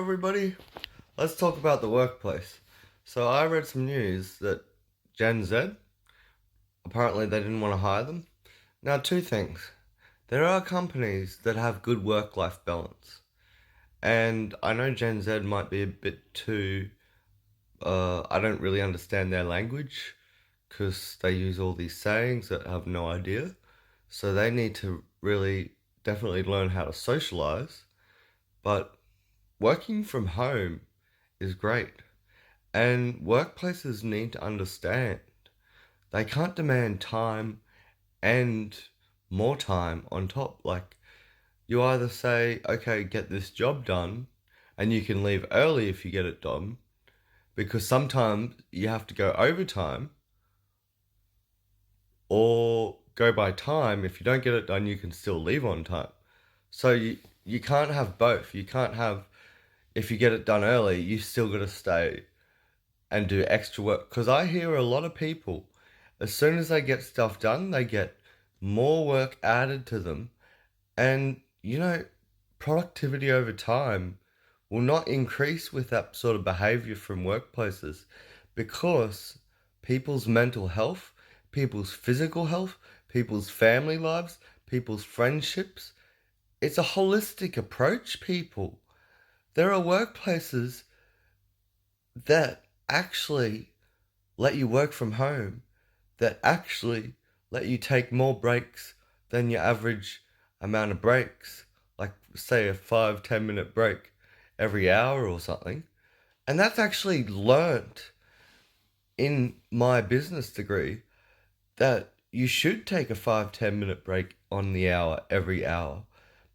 everybody. Let's talk about the workplace. So I read some news that Gen Z, apparently they didn't want to hire them. Now, two things. There are companies that have good work-life balance. And I know Gen Z might be a bit too, I don't really understand their language because they use all these sayings that I have no idea. So they need to really definitely learn how to socialize. But working from home is great. And workplaces need to understand they can't demand time and more time on top. Like, you either say, okay, get this job done, and you can leave early if you get it done, because sometimes you have to go overtime, or go by time. If you don't get it done, you can still leave on time. So you can't have both. You can't have, if you get it done early, you still got to stay and do extra work. Because I hear a lot of people, as soon as they get stuff done, they get more work added to them. And, productivity over time will not increase with that sort of behavior from workplaces because people's mental health, people's physical health, people's family lives, people's friendships, it's a holistic approach, people. There are workplaces that actually let you work from home, that actually let you take more breaks than your average amount of breaks, like say a 5-10 minute break every hour or something. And that's actually learnt in my business degree that you should take a 5-10 minute break on the hour every hour.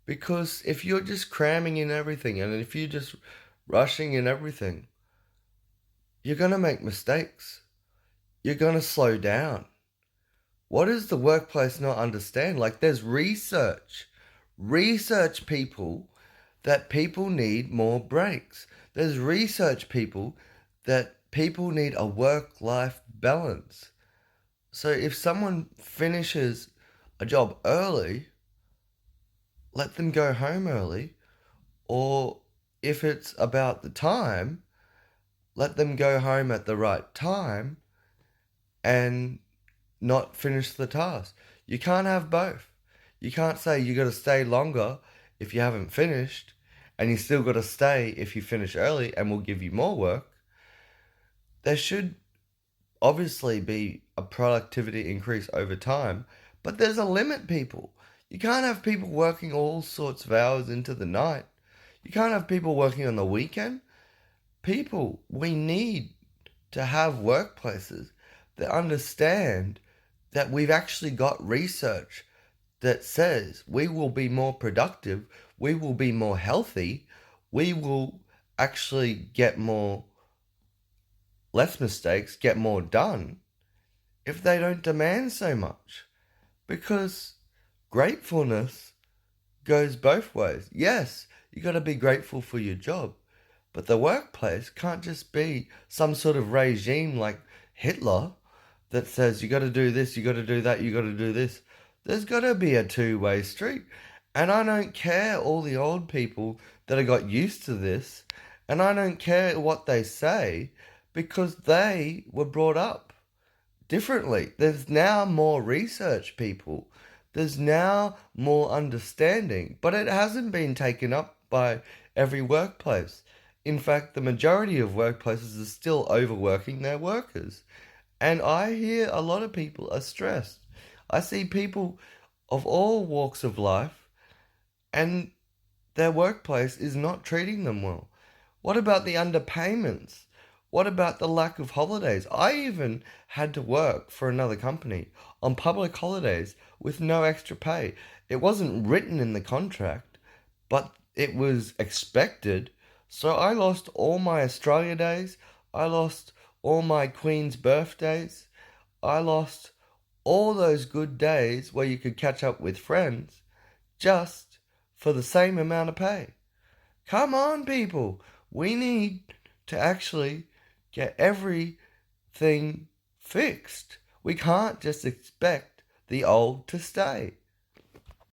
Because if you're just cramming in everything and if you're just rushing in everything, you're going to make mistakes. You're going to slow down. What does the workplace not understand? Like, there's research people that people need more breaks. There's research people that people need a work-life balance. So if someone finishes a job early, let them go home early. Or if it's about the time, let them go home at the right time and not finish the task. You can't have both. You can't say you got to stay longer if you haven't finished, and you still got to stay if you finish early and we'll give you more work. There should obviously be a productivity increase over time, but there's a limit, people. You can't have people working all sorts of hours into the night. You can't have people working on the weekend. People, we need to have workplaces that understand that we've actually got research that says we will be more productive, we will be more healthy, we will actually get less mistakes, get more done if they don't demand so much. Because gratefulness goes both ways. Yes, you got to be grateful for your job, but the workplace can't just be some sort of regime like Hitler that says you got to do this, you got to do that, you got to do this. There's got to be a two-way street. And I don't care all the old people that have got used to this, and I don't care what they say because they were brought up differently. There's now more research, people. There's now more understanding, but it hasn't been taken up by every workplace. In fact, the majority of workplaces are still overworking their workers. And I hear a lot of people are stressed. I see people of all walks of life, and their workplace is not treating them well. What about the underpayments? What about the lack of holidays? I even had to work for another company on public holidays with no extra pay. It wasn't written in the contract, but it was expected. So I lost all my Australia days. I lost all my Queen's birthdays. I lost all those good days where you could catch up with friends just for the same amount of pay. Come on, people. We need to actually get everything fixed. We can't just expect the old to stay.